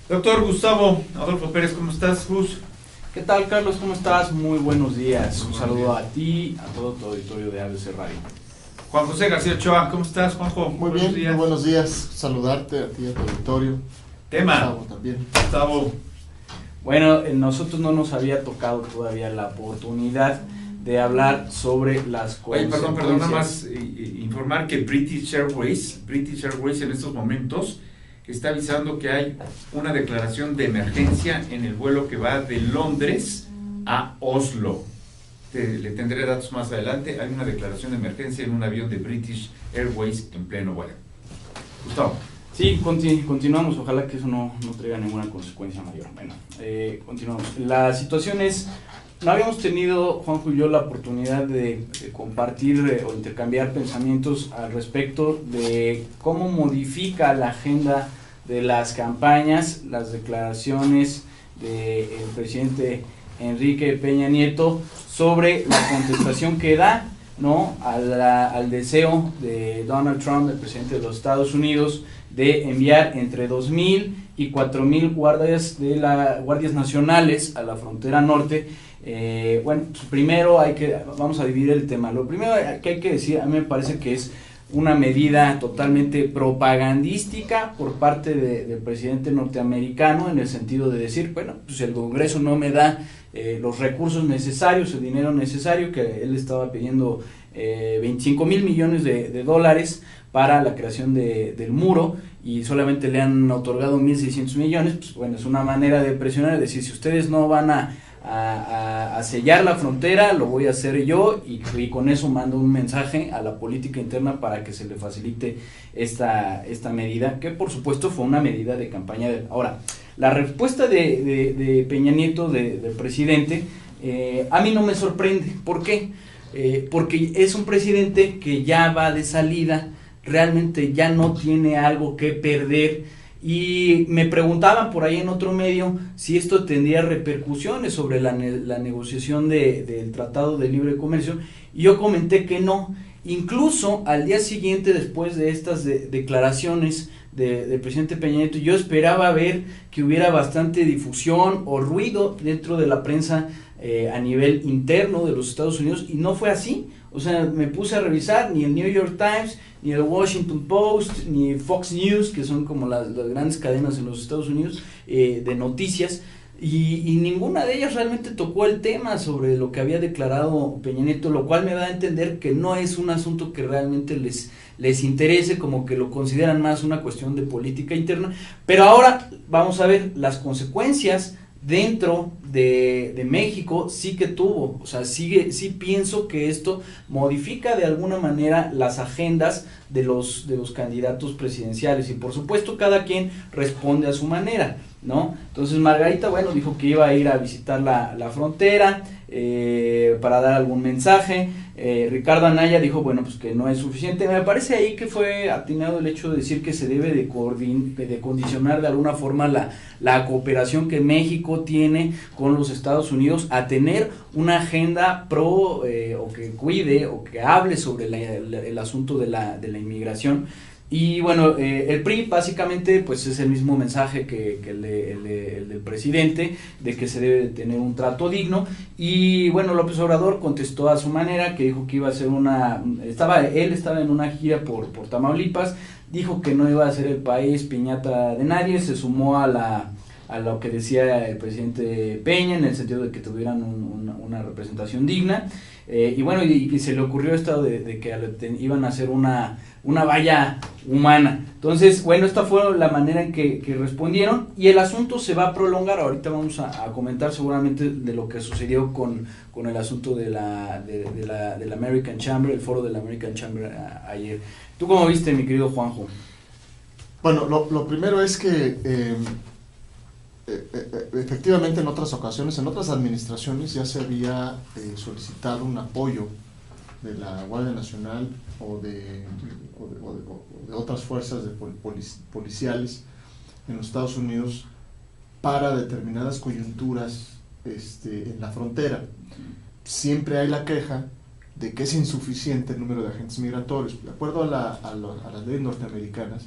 Doctor Gustavo Adolfo Pérez, ¿cómo estás, Gus? ¿Qué tal, Carlos? ¿Cómo estás? Muy buenos días. Un Muy saludo bien. a ti, a todo tu auditorio de ABC Radio. Juan José García Ochoa, ¿cómo estás, Juanjo? Muy bien, muy buenos días. Saludarte a ti, a tu auditorio. Tema, Gustavo también. Gustavo. Bueno, nosotros no nos había tocado todavía la oportunidad de hablar sobre las Oye, consecuencias. perdón, nada más informar que British Airways en estos momentos está avisando que hay una declaración de emergencia en el vuelo que va de Londres a Oslo. Le tendré datos más adelante. Hay una declaración de emergencia en un avión de British Airways en pleno vuelo. Gustavo. Sí, continuamos. Ojalá que eso no traiga ninguna consecuencia mayor. Bueno, continuamos. La situación es, no habíamos tenido, Juanjo y yo, la oportunidad de compartir o intercambiar pensamientos al respecto de cómo modifica la agenda de las campañas, las declaraciones del presidente Enrique Peña Nieto sobre la contestación que da, ¿no?, al deseo de Donald Trump, el presidente de los Estados Unidos, de enviar entre 2,000 y 4,000 guardias nacionales a la frontera norte. Bueno, pues primero vamos a dividir el tema. Lo primero que hay que decir, a mí me parece que es una medida totalmente propagandística por parte del presidente norteamericano, en el sentido de decir, bueno, pues el Congreso no me da los recursos necesarios, el dinero necesario, que él estaba pidiendo 25 mil millones de dólares para la creación del muro, y solamente le han otorgado 1,600 millones, pues bueno, es una manera de presionar, es decir, si ustedes no van a sellar la frontera, lo voy a hacer yo, y con eso mando un mensaje a la política interna para que se le facilite esta medida, que por supuesto fue una medida de campaña. Ahora, la respuesta de Peña Nieto, del presidente, a mí no me sorprende. ¿Por qué? Porque es un presidente que ya va de salida, realmente ya no tiene algo que perder. Y me preguntaban por ahí en otro medio si esto tendría repercusiones sobre la negociación del Tratado de Libre Comercio, y yo comenté que no. Incluso al día siguiente, después de estas declaraciones del presidente Peña Nieto, yo esperaba ver que hubiera bastante difusión o ruido dentro de la prensa a nivel interno de los Estados Unidos, y no fue así. O sea, me puse a revisar, ni el New York Times, ni el Washington Post, ni Fox News, que son como las grandes cadenas en los Estados Unidos de noticias, y ninguna de ellas realmente tocó el tema sobre lo que había declarado Peña Nieto, lo cual me da a entender que no es un asunto que realmente les interese, como que lo consideran más una cuestión de política interna. Pero ahora vamos a ver las consecuencias dentro de México. Sí que tuvo, o sea, sí pienso que esto modifica de alguna manera las agendas de los candidatos presidenciales, y por supuesto cada quien responde a su manera, ¿no? Entonces Margarita, bueno, dijo que iba a ir a visitar la frontera para dar algún mensaje. Ricardo Anaya dijo, bueno, pues que no es suficiente. Me parece ahí que fue atinado el hecho de decir que se debe de condicionar de alguna forma la cooperación que México tiene con los Estados Unidos a tener una agenda pro o que cuide o que hable sobre el asunto de la inmigración. Y bueno, el PRI básicamente pues es el mismo mensaje que el del presidente, de que se debe tener un trato digno. Y bueno, López Obrador contestó a su manera, que dijo que iba a hacer él estaba en una gira por Tamaulipas, dijo que no iba a ser el país piñata de nadie, se sumó a lo que decía el presidente Peña, en el sentido de que tuvieran una representación digna. Y bueno, y se le ocurrió esto de que iban a hacer una valla humana. Entonces, bueno, esta fue la manera en que respondieron, y el asunto se va a prolongar. Ahorita vamos a comentar seguramente de lo que sucedió con el asunto de la American Chamber, el foro de la American Chamber ayer. ¿Tú cómo viste, mi querido Juanjo? Bueno, lo primero es que efectivamente en otras ocasiones, en otras administraciones ya se había solicitado un apoyo de la Guardia Nacional o de otras fuerzas policiales en los Estados Unidos para determinadas coyunturas en la frontera. Siempre hay la queja de que es insuficiente el número de agentes migratorios. De acuerdo a las leyes norteamericanas,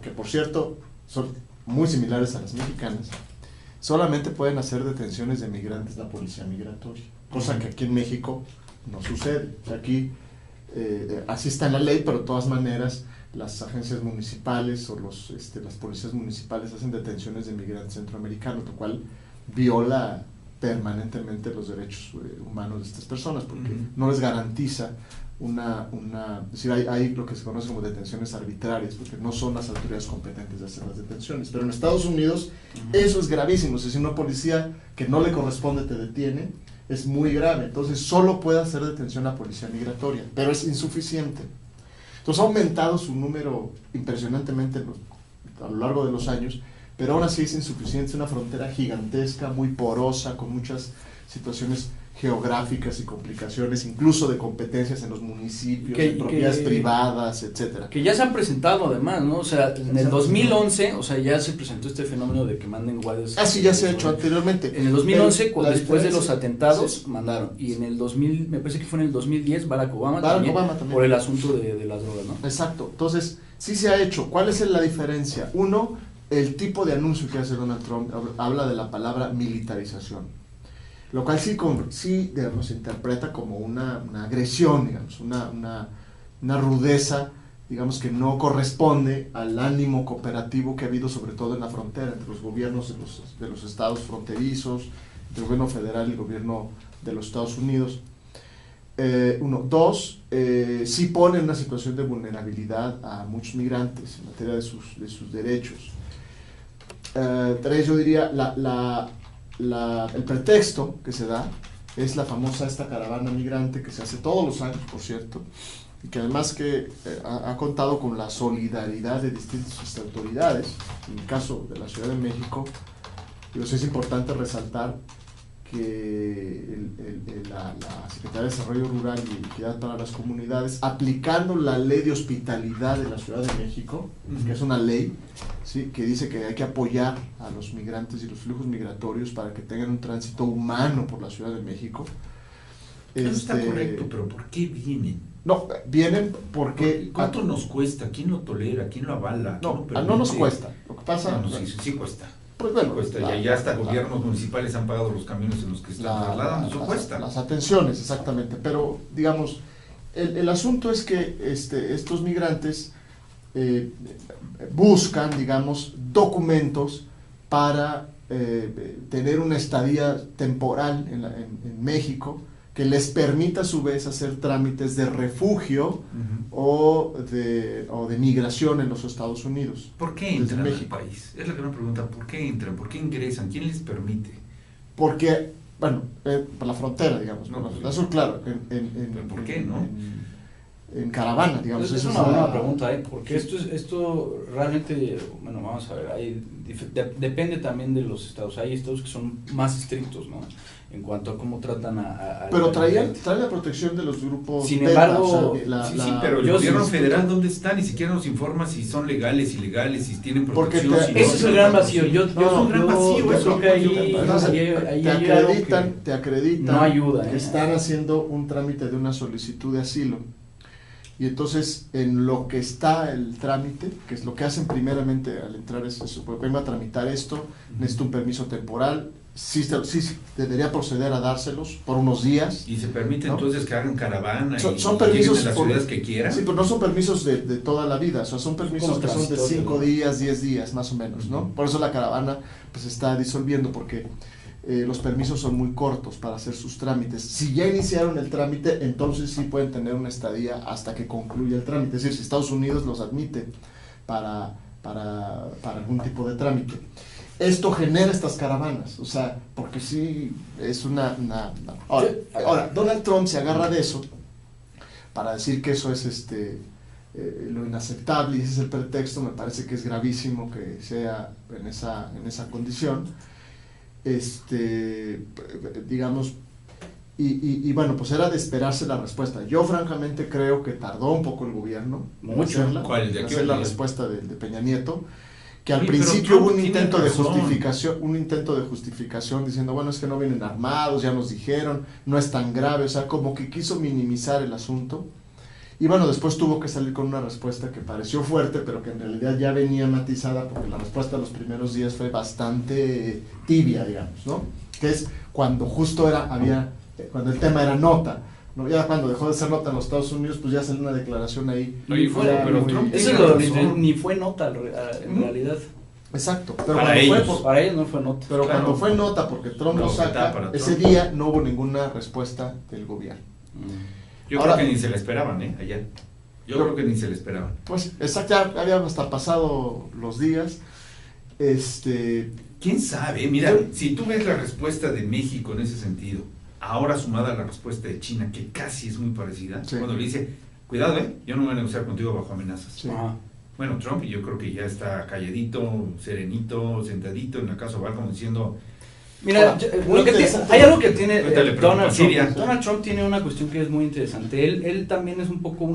que por cierto son muy similares a las mexicanas, solamente pueden hacer detenciones de migrantes la policía migratoria, cosa que aquí en México no sucede. O sea, aquí así está en la ley, pero de todas maneras las agencias municipales o las policías municipales hacen detenciones de migrantes centroamericanos, lo cual viola permanentemente los derechos humanos de estas personas, porque no les garantiza es decir, hay lo que se conoce como detenciones arbitrarias, porque no son las autoridades competentes de hacer las detenciones. Pero en Estados Unidos eso es gravísimo. Es decir, una policía que no le corresponde te detiene, es muy grave. Entonces solo puede hacer detención la policía migratoria, pero es insuficiente. Entonces ha aumentado su número impresionantemente a lo largo de los años, pero aún así es insuficiente. Es una frontera gigantesca, muy porosa, con muchas situaciones geográficas y complicaciones, incluso de competencias en los municipios, en propiedades privadas, etcétera. Que ya se han presentado además, ¿no? O sea, en el 2011, o sea, ya se presentó este fenómeno de que manden guardias. Ah, sí, ya se ha hecho anteriormente. En el 2011, después de los atentados, sí, mandaron. Y en el 2000, me parece que fue en el 2010, Barack Obama también, por el asunto de las drogas, ¿no? Exacto. Entonces, sí se ha hecho. ¿Cuál es la diferencia? Uno, el tipo de anuncio que hace Donald Trump habla de la palabra militarización, lo cual sí digamos, se interpreta como una agresión, digamos, una rudeza, digamos, que no corresponde al ánimo cooperativo que ha habido, sobre todo en la frontera, entre los gobiernos de los estados fronterizos, entre el gobierno federal y el gobierno de los Estados Unidos. Dos, sí pone en una situación de vulnerabilidad a muchos migrantes en materia de sus derechos. Tres, yo diría, el pretexto que se da es la famosa esta caravana migrante que se hace todos los años, por cierto, y que además que ha contado con la solidaridad de distintas autoridades. En el caso de la Ciudad de México, es importante resaltar que la Secretaría de Desarrollo Rural y Equidad para las Comunidades, aplicando la ley de hospitalidad de la Ciudad de México, que es una ley, ¿sí?, que dice que hay que apoyar a los migrantes y los flujos migratorios para que tengan un tránsito humano por la Ciudad de México. Eso está correcto, pero ¿por qué vienen? No, vienen porque... ¿Cuánto nos cuesta? ¿Quién lo tolera? ¿Quién lo avala? No nos cuesta. Lo que pasa... No, sí cuesta. Pues bueno, cuesta, ya hasta gobiernos municipales han pagado los camiones en los que están trasladando, eso cuesta. Las atenciones, exactamente, pero digamos, el asunto es que estos migrantes buscan, digamos, documentos para tener una estadía temporal en México que les permita a su vez hacer trámites de refugio o de migración en los Estados Unidos. ¿Por qué entran al país? Es la gran pregunta. ¿Por qué entran? ¿Por qué ingresan? ¿Quién les permite? Porque, bueno, por la frontera, digamos. No, eso claro. ¿Por qué, no? En caravana, digamos. Es una buena pregunta, porque esto realmente, bueno, vamos a ver, depende también de los estados. Hay estados que son más estrictos, ¿no?, en cuanto a cómo tratan a pero trae la protección de los grupos. Sin embargo, sí, pero el gobierno federal, ¿dónde está? Ni siquiera nos informa si son legales, ilegales, si tienen protección. Ese es el gran vacío. Yo creo que ahí te acreditan no ayuda, que están haciendo un trámite de una solicitud de asilo. Y entonces, en lo que está el trámite, que es lo que hacen primeramente al entrar, es eso, pues vengo a tramitar esto, necesito un permiso temporal, sí debería proceder a dárselos por unos días. Y se permite, ¿no?, entonces que hagan caravana son permisos de las ciudades que quieran. Sí, pero no son permisos de toda la vida, o sea, son permisos que son de 5 días, 10 días, más o menos, ¿no? Por eso la caravana pues se está disolviendo, porque los permisos son muy cortos para hacer sus trámites. Si ya iniciaron el trámite, entonces sí pueden tener una estadía hasta que concluya el trámite. Es decir, si Estados Unidos los admite para algún tipo de trámite. Esto genera estas caravanas, o sea, porque sí es una... Ahora, Donald Trump se agarra de eso para decir que eso es lo inaceptable, y ese es el pretexto. Me parece que es gravísimo que sea en esa condición. Digamos, y bueno, pues era de esperarse la respuesta. Yo francamente creo que tardó un poco el gobierno en hacer la respuesta de Peña Nieto, que al principio hubo un intento de justificación diciendo, bueno, es que no vienen armados, ya nos dijeron, no es tan grave, o sea, como que quiso minimizar el asunto. Y bueno, después tuvo que salir con una respuesta que pareció fuerte, pero que en realidad ya venía matizada, porque la respuesta de los primeros días fue bastante tibia, digamos, ¿no? Que es cuando justo cuando el tema era nota, ¿no? Ya cuando dejó de ser nota en los Estados Unidos, pues ya salió una declaración ahí. Oye, pero Trump eso ni fue nota en realidad. Exacto, pero para ellos. Para ellos no fue nota. Pero claro. cuando fue nota, porque Trump lo saca, ese día no hubo ninguna respuesta del gobierno. Yo creo que ni se la esperaban, allá. Yo creo que ni se la esperaban. Pues, exacto, ya habían hasta pasado los días. ¿Quién sabe? Mira, si tú ves la respuesta de México en ese sentido, ahora sumada a la respuesta de China, que casi es muy parecida, sí. Cuando le dice, cuidado, yo no voy a negociar contigo bajo amenazas. Sí. Bueno, Trump yo creo que ya está calladito, serenito, sentadito en la Casa Oval, como diciendo... Mira, hay algo que tiene Donald Trump. Donald Trump tiene una cuestión que es muy interesante. Él también es un poco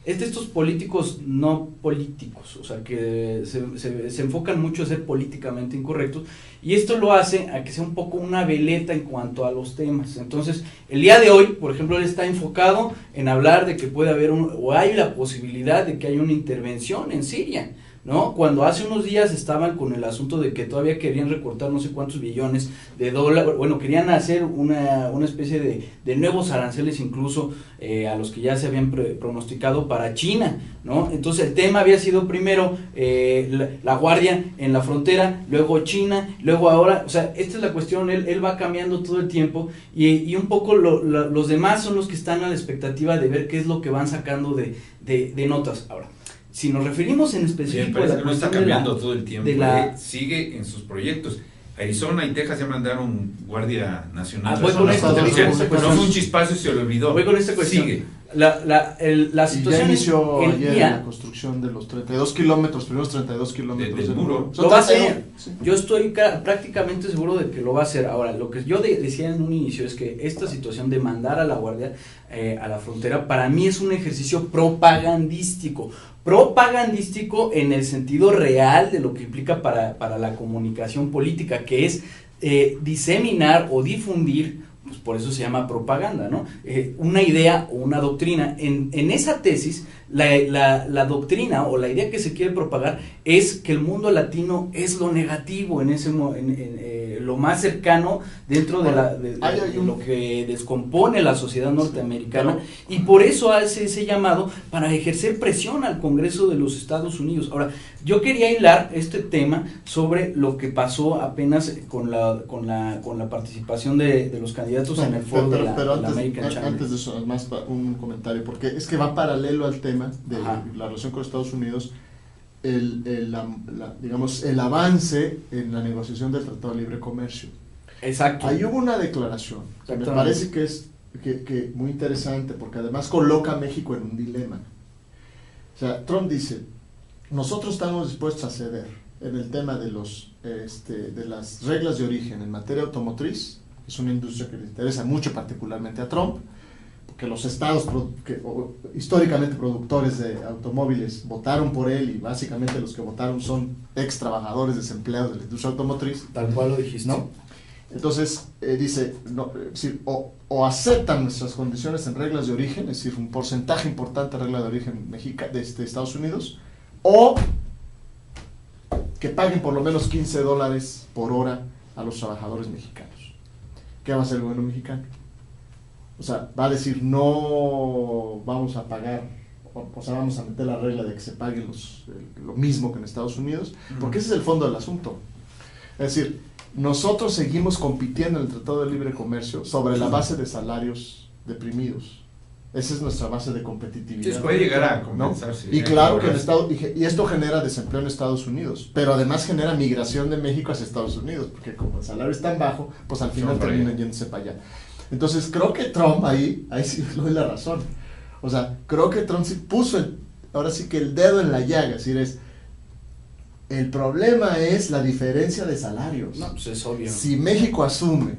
es de estos políticos no políticos, o sea, que se enfocan mucho a ser políticamente incorrectos, y esto lo hace a que sea un poco una veleta en cuanto a los temas. Entonces, el día de hoy, por ejemplo, él está enfocado en hablar de que puede haber o hay la posibilidad de que haya una intervención en Siria, ¿no? Cuando hace unos días estaban con el asunto de que todavía querían recortar no sé cuántos billones de dólares, bueno, querían hacer una especie de nuevos aranceles incluso a los que ya se habían pronosticado para China, ¿no? Entonces el tema había sido primero la guardia en la frontera, luego China, luego ahora, o sea, esta es la cuestión, él va cambiando todo el tiempo, y un poco los demás son los que están a la expectativa de ver qué es lo que van sacando de notas. Ahora, si nos referimos en específico a la no está cambiando todo el tiempo, sigue en sus proyectos. Arizona y Texas ya mandaron Guardia Nacional. Voy con esta cuestión. No fue un chispazo y se lo olvidó. Voy con esta cuestión. Sigue. La situación ya inició ayer la construcción de los 32 kilómetros, primeros 32 kilómetros del muro. Lo va a hacer. Sí. Yo estoy prácticamente seguro de que lo va a hacer. Ahora, lo que yo decía en un inicio es que esta situación de mandar a la Guardia a la frontera, para mí es un ejercicio propagandístico en el sentido real de lo que implica para la comunicación política, que es diseminar o difundir, pues por eso se llama propaganda, ¿no? Una idea o una doctrina. En esa tesis, la doctrina o la idea que se quiere propagar es que el mundo latino es lo negativo, lo más cercano dentro de lo que descompone la sociedad norteamericana, y por eso hace ese llamado para ejercer presión al Congreso de los Estados Unidos. Ahora, yo quería hilar este tema sobre lo que pasó apenas con la participación de los candidatos en el foro de la American Chamber. Antes de eso, además, un comentario, porque es que va paralelo al tema de la relación con Estados Unidos, digamos, el avance en la negociación del Tratado de Libre Comercio. Exacto. Ahí hubo una declaración que me parece que es muy interesante, porque además coloca a México en un dilema. O sea, Trump dice, nosotros estamos dispuestos a ceder en el tema de las reglas de origen en materia automotriz. Es una industria que le interesa mucho, particularmente a Trump, porque los estados históricamente productores de automóviles votaron por él, y básicamente los que votaron son ex trabajadores desempleados de la industria automotriz. Tal cual lo dijiste, ¿no? Entonces dice, o aceptan nuestras condiciones en reglas de origen, es decir, un porcentaje importante de regla de origen de Estados Unidos, o que paguen por lo menos $15 por hora a los trabajadores mexicanos. ¿Qué va a hacer el gobierno mexicano? O sea, va a decir, no vamos a pagar, o sea, vamos a meter la regla de que se pague lo mismo que en Estados Unidos, porque ese es el fondo del asunto. Es decir, nosotros seguimos compitiendo en el Tratado de Libre Comercio sobre la base de salarios deprimidos. Esa es nuestra base de competitividad. Sí, puede llegar a compensarse. ¿No? Y claro que y esto genera desempleo en Estados Unidos, pero además genera migración de México hacia Estados Unidos, porque como el salario es tan bajo, pues al final terminan yéndose para allá. Entonces creo que Trump ahí sí le doy la razón. O sea, creo que Trump sí puso ahora sí que el dedo en la llaga, es decir, el problema es la diferencia de salarios. No, pues es obvio. Si México asume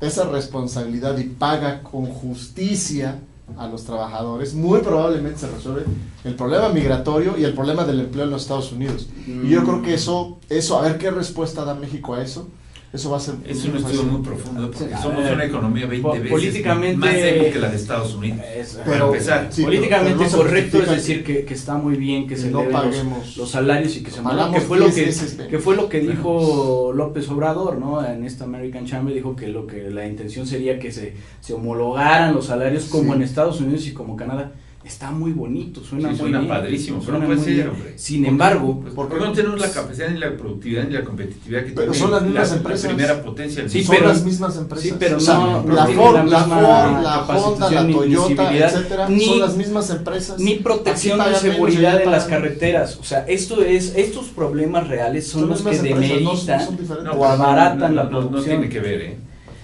esa responsabilidad y paga con justicia a los trabajadores, muy probablemente se resuelve el problema migratorio y el problema del empleo en los Estados Unidos. Y yo creo que eso, a ver qué respuesta da México a eso. Eso va a ser... Es un estudio muy profundo porque Sí, somos una economía 20 veces políticamente más débil que la de Estados Unidos. Pero- para empezar. sí, políticamente pero no se correcto es justifica decir que está muy bien que se no eleven paguemos. los salarios y que se Pagamos que fue lo 10 que veces menos. que fue lo que dijo López Obrador, ¿no? En esta American Chamber dijo que lo que la intención sería que se homologaran los salarios como Sí. en Estados Unidos y como Canadá. Está muy bonito, suena Sí, muy suena bien. padrísimo, pero suena no puede muy ser, bien. hombre. Sin embargo, Pues porque no tenemos la capacidad ni la productividad ni la competitividad que Pero tiene son las mismas la empresas. primera potencia del Sí, mundo. Son pero- las mismas empresas. sí, pero O sea, no la tienen Ford, la la misma Honda, la capacitación ni Toyota, visibilidad, etcétera, ni- son las mismas empresas. ni protección Aquí de pagan menos, seguridad allá en las pagan- carreteras. O sea, estos problemas reales son los que las mismas empresas, demeritan son diferentes. No, o pues, abaratan la no producción. tiene que ver, ¿eh?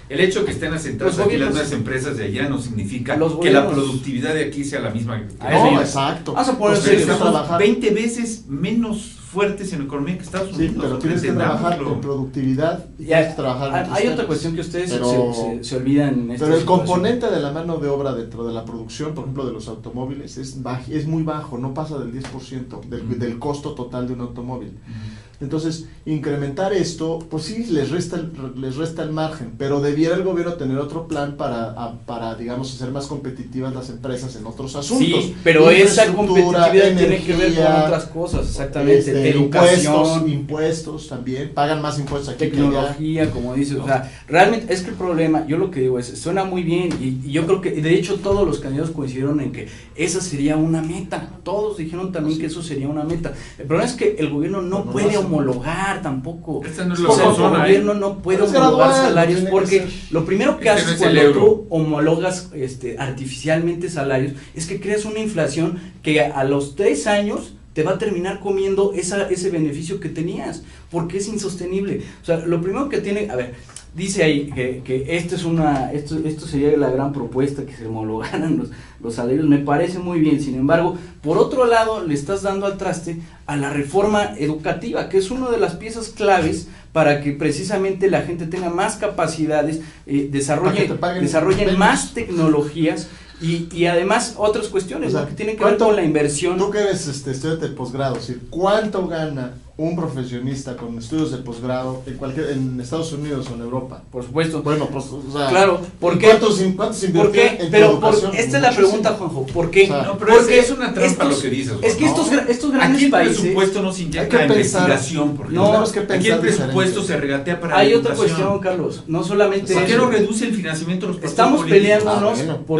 El hecho que estén asentadas Los aquí las gobiernos- nuevas empresas de allá no significa Los que la gobiernos- productividad de aquí sea la misma. que A eso No, iba. exacto. Vamos a poner Pues serios. tienes que Estamos trabajar. 20 veces menos fuertes en economía que Estados Sí, Unidos. pero tienes que trabajar entendámoslo. en productividad y Ya, tienes que trabajar en hay otros otra temas. cuestión que ustedes Pero- se olvidan en esta Pero el situación. componente de la mano de obra dentro de la producción, por ejemplo, de los automóviles, es muy bajo, no pasa del 10% del costo total de un automóvil. Entonces, incrementar esto, pues sí, les resta el margen, pero debiera el gobierno tener otro plan para digamos, hacer más competitivas las empresas en otros asuntos. Sí, pero esa Infraestructura, competitividad tiene que ver con energía, otras cosas, exactamente, educación, impuestos también, pagan más impuestos aquí que allá. tecnología, como dices, o sea, realmente es que el problema, yo lo que digo es, suena muy bien y yo creo que, de hecho, todos los candidatos coincidieron en que esa sería una meta, todos dijeron también que eso sería una meta. El problema es que el gobierno no No puede lo hacen. homologar tampoco. Esta no es O la sea, el zona, gobierno no puede Pero es homologar gradual, salarios tiene que porque ser. lo primero que Este no haces es el cuando euro. tú homologas artificialmente salarios es que creas una inflación que a los 3 años te va a terminar comiendo ese beneficio que tenías, porque es insostenible. O sea, lo primero que tiene, a ver, dice ahí que esto sería la gran propuesta, que se homologaran los salarios, me parece muy bien. Sin embargo, por otro lado, le estás dando al traste a la reforma educativa, que es una de las piezas claves para que precisamente la gente tenga más capacidades, desarrollen menos. más tecnologías y además otras cuestiones, O sea, ¿no? Que tienen que ver ¿cuánto- con la inversión. Tú que eres estudiante de posgrado, es decir, ¿cuánto gana un profesionista con estudios de posgrado en Estados Unidos o en Europa? Por supuesto. Bueno, pues, o sea, Claro, ¿por qué? ¿Cuántos ¿Por qué? invirtieron en Pero educación? esta es la Muchísimo. pregunta, Juanjo, ¿por qué? O sea, No, pero Porque es una trampa lo que dices. Es que ¿no? estos grandes Aquí el países... presupuesto no se Hay inyecta que en pensar- investigación, por No, ejemplo. tenemos que Aquí el pensar presupuesto diferente. se regatea para Hay la otra educación. cuestión, Carlos, no solamente ¿Por qué eso. no reduce el financiamiento de los partidos Estamos políticos? peleándonos bueno. por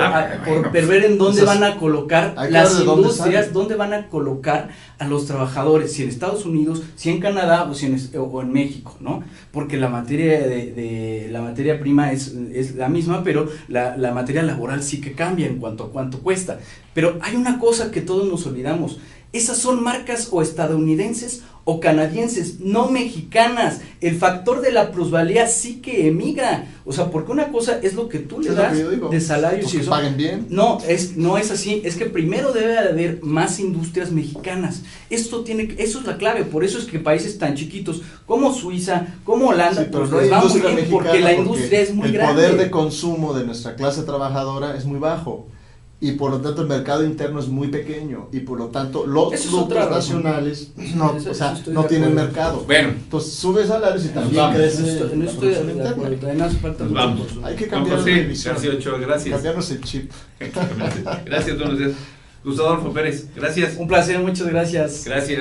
ver en dónde Entonces, van a colocar hay que las ver de dónde industrias, sale. dónde van a colocar a los trabajadores, si en Estados Unidos, si en Canadá o en México, ¿no? Porque la materia la materia prima es la misma, pero la materia laboral sí que cambia en cuanto a cuánto cuesta. Pero hay una cosa que todos nos olvidamos. Esas son marcas o estadounidenses o canadienses, no mexicanas. El factor de la plusvalía sí que emigra. O sea, porque una cosa es lo que tú le Es lo das que yo digo. de salarios Pues y que eso. paguen bien. No es así. Es que primero debe de haber más industrias mexicanas. Eso es la clave. Por eso es que países tan chiquitos como Suiza, como Holanda, Sí, pero pues no hay les va muy industria bien mexicana porque la industria es muy el grande. poder de consumo de nuestra clase trabajadora es muy bajo y por lo tanto el mercado interno es muy pequeño y por lo tanto los Eso es otra grupos razón. nacionales Eso o sea, estoy no de tienen acuerdo. mercado. Bueno, Entonces sube salarios y también vamos. crece No la estoy producción de interna. acuerdo. Todavía nos falta nos mucho vamos. por su- Hay que Juan cambiar José la visión, García Ochoa, gracias. cambiarnos el chip. Gracias, buenos días. Gustavo Adolfo Pérez, gracias. Un placer, muchas gracias. Gracias.